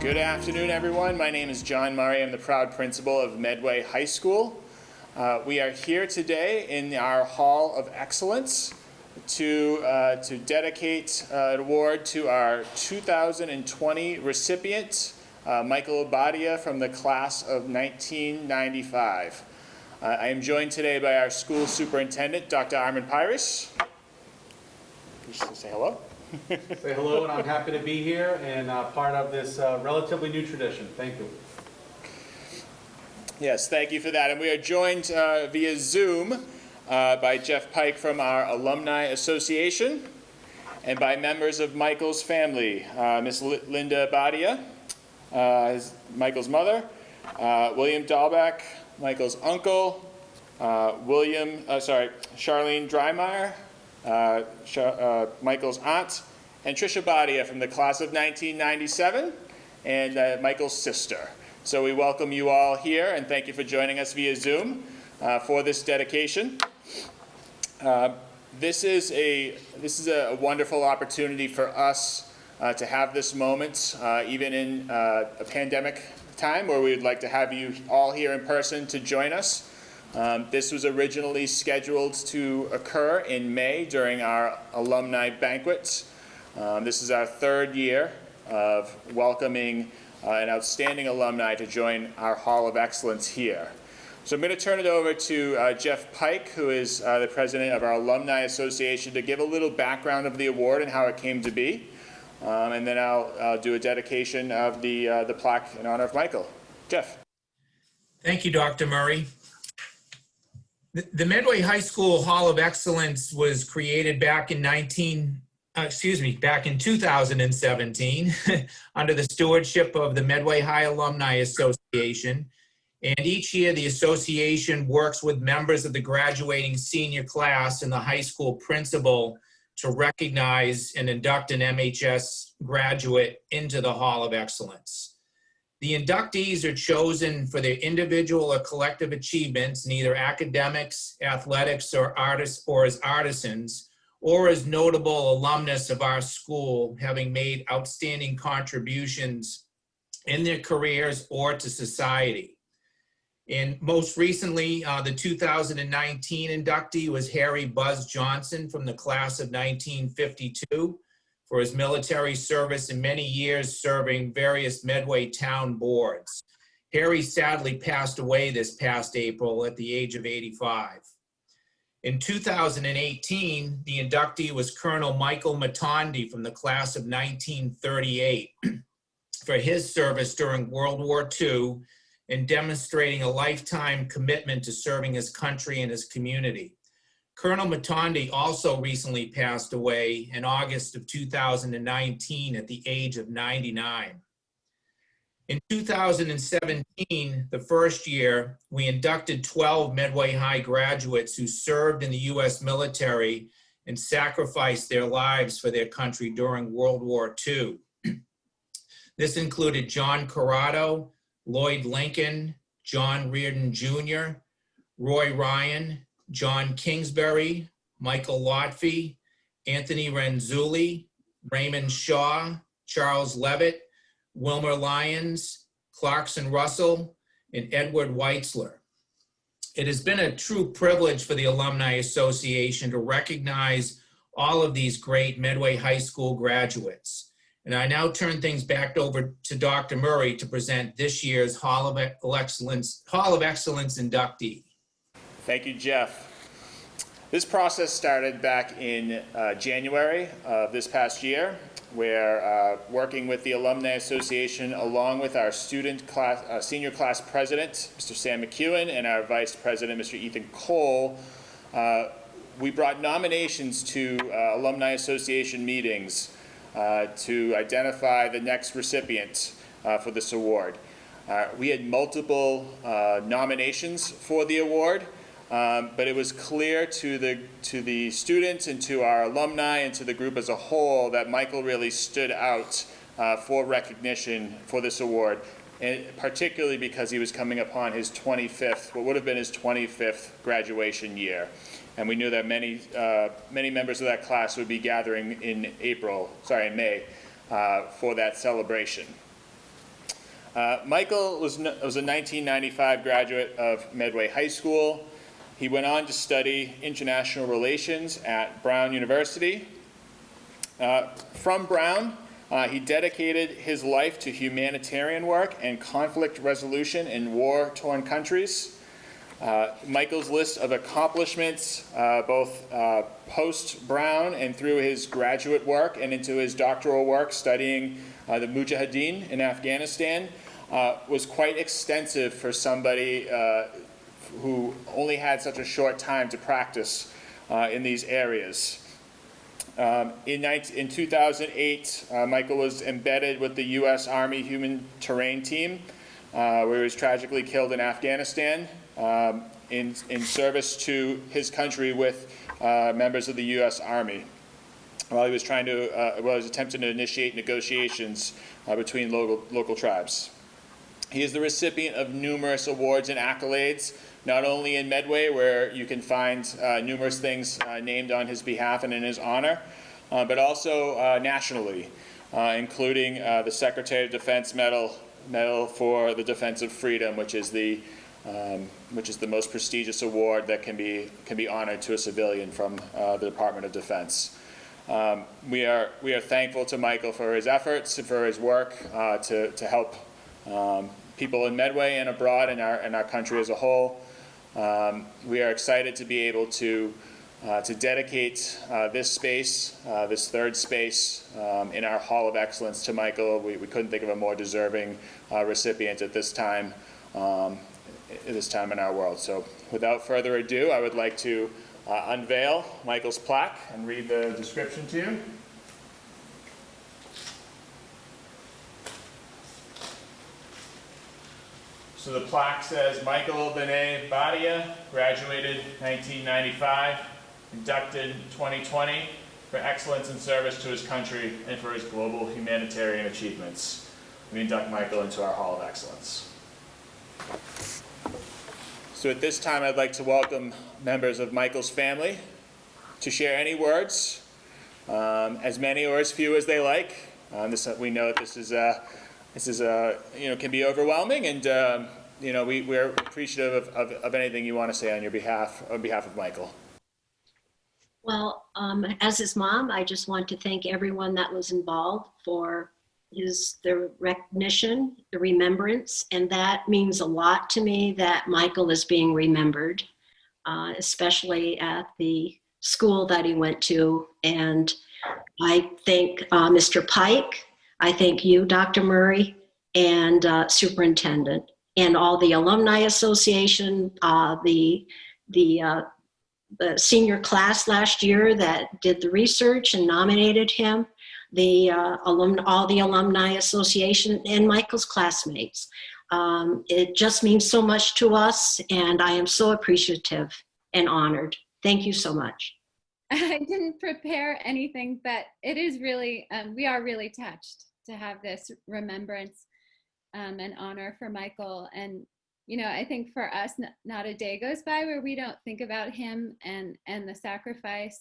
Good afternoon, everyone. My name is John Murray. I'm the proud principal of Medway High School. We are here today in our Hall of Excellence to dedicate an award to our 2020 recipient, Michael Abadia from the class of 1995. I am joined today by our school superintendent, Dr. Armin Pyrus. Just say hello. Say hello, and I'm happy to be here and part of this relatively new tradition. Thank you. Yes, thank you for that. And we are joined via Zoom by Jeff Pike from our Alumni Association and by members of Michael's family, Miss Linda Abadia, Michael's mother, William Dahlbeck, Michael's uncle, Charlene Dreimeyer, Michael's aunt, and Tricia Abadia from the class of 1997, and Michael's sister. So we welcome you all here, and thank you for joining us via Zoom for this dedication. This is a wonderful opportunity for us to have this moment, even in a pandemic time, where we would like to have you all here in person to join us. This was originally scheduled to occur in May during our alumni banquet. This is our third year of welcoming an outstanding alumni to join our Hall of Excellence here. So I'm going to turn it over to Jeff Pike, who is the president of our Alumni Association, to give a little background of the award and how it came to be. And then I'll do a dedication of the plaque in honor of Michael. Jeff. Thank you, Dr. Murray. The Medway High School Hall of Excellence was created back in 2017 under the stewardship of the Medway High Alumni Association. And each year the association works with members of the graduating senior class and the high school principal to recognize and induct an MHS graduate into the Hall of Excellence. The inductees are chosen for their individual or collective achievements in either academics, athletics, or as artisans, or as notable alumnus of our school, having made outstanding contributions in their careers or to society. And most recently, the 2019 inductee was Harry Buzz Johnson from the class of 1952 for his military service and many years serving various Medway town boards. Harry sadly passed away this past April at the age of 85. In 2018, the inductee was Colonel Michael Matondi from the class of 1938 for his service during World War II and demonstrating a lifetime commitment to serving his country and his community. Colonel Matondi also recently passed away in August of 2019 at the age of 99. In 2017, the first year, we inducted 12 Medway High graduates who served in the U.S. military and sacrificed their lives for their country during World War II. This included John Corrado, Lloyd Lincoln, John Reardon Jr., Roy Ryan, John Kingsbury, Michael Lotfy, Anthony Renzulli, Raymond Shaw, Charles Levitt, Wilmer Lyons, Clarkson Russell, and Edward Weitzler. It has been a true privilege for the Alumni Association to recognize all of these great Medway High School graduates. And I now turn things back over to Dr. Murray to present this year's Hall of Excellence inductee. Thank you, Jeff. This process started back in January of this past year, where working with the Alumni Association along with our senior class president, Mr. Sam McEwen, and our vice president, Mr. Ethan Cole, we brought nominations to Alumni Association meetings to identify the next recipient for this award. We had multiple nominations for the award, but it was clear to the students and to our alumni and to the group as a whole that Michael really stood out for recognition for this award, and particularly because he was coming upon his 25th, what would have been his 25th graduation year. And we knew that many members of that class would be gathering in May for that celebration. Michael was a 1995 graduate of Medway High School. He went on to study international relations at Brown University. From Brown, he dedicated his life to humanitarian work and conflict resolution in war-torn countries. Michael's list of accomplishments, both post-Brown and through his graduate work and into his doctoral work studying the Mujahideen in Afghanistan, was quite extensive for somebody who only had such a short time to practice in these areas. In 2008, Michael was embedded with the U.S. Army Human Terrain Team, where he was tragically killed in Afghanistan in service to his country with members of the U.S. Army, while he was attempting to initiate negotiations between local tribes. He is the recipient of numerous awards and accolades, not only in Medway, where you can find numerous things named on his behalf and in his honor, but also nationally, including the Secretary of Defense Medal for the Defense of Freedom, which is the most prestigious award that can be honored to a civilian from the Department of Defense. We are thankful to Michael for his efforts and for his work to help people in Medway and abroad in our country as a whole. We are excited to be able to dedicate this space, this third space in our Hall of Excellence to Michael. We couldn't think of a more deserving recipient at this time in our world. So without further ado, I would like to unveil Michael's plaque and read the description to you. So the plaque says, Michael Benet Badia, graduated 1995, inducted 2020 for excellence in service to his country and for his global humanitarian achievements. We induct Michael into our Hall of Excellence. So at this time, I'd like to welcome members of Michael's family to share any words, as many or as few as they like. We know that this is can be overwhelming, and we're appreciative of anything you want to say on behalf of Michael. Well, as his mom, I just want to thank everyone that was involved for the recognition, the remembrance, and that means a lot to me that Michael is being remembered, especially at the school that he went to. And I thank Mr. Pike, I thank you, Dr. Murray, and Superintendent, and all the Alumni Association, the senior class last year that did the research and nominated him, all the Alumni Association, and Michael's classmates. It just means so much to us, and I am so appreciative and honored. Thank you so much. I didn't prepare anything, but it is really, we are really touched to have this remembrance and honor for Michael. And I think for us, not a day goes by where we don't think about him and the sacrifice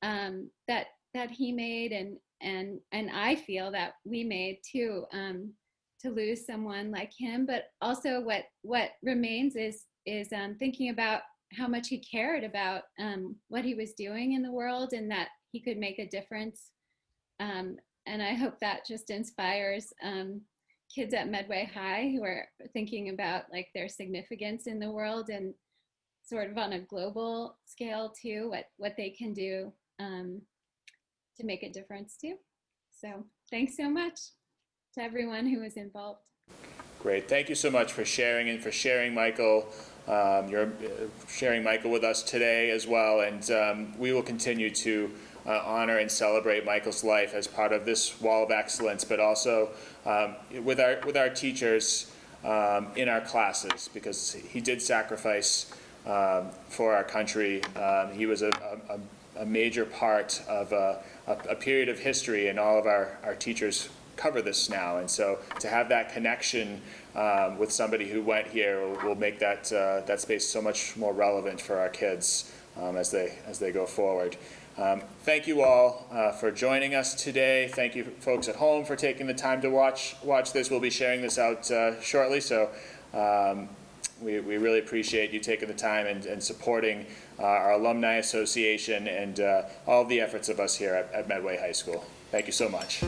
that he made, and I feel that we made too, to lose someone like him. But also what remains is thinking about how much he cared about what he was doing in the world, and that he could make a difference. And I hope that just inspires kids at Medway High who are thinking about their significance in the world, and sort of on a global scale too, what they can do to make a difference too. So thanks so much to everyone who was involved. Great, thank you so much for sharing, and for sharing Michael. You're sharing Michael with us today as well, and we will continue to honor and celebrate Michael's life as part of this Wall of Excellence, but also with our teachers in our classes, because he did sacrifice for our country. He was a major part of a period of history, and all of our teachers cover this now, and so to have that connection with somebody who went here will make that space so much more relevant for our kids as they go forward. Thank you all for joining us today. Thank you folks at home for taking the time to watch this. We'll be sharing this out shortly, so we really appreciate you taking the time and supporting our Alumni Association and all of the efforts of us here at Medway High School. Thank you so much.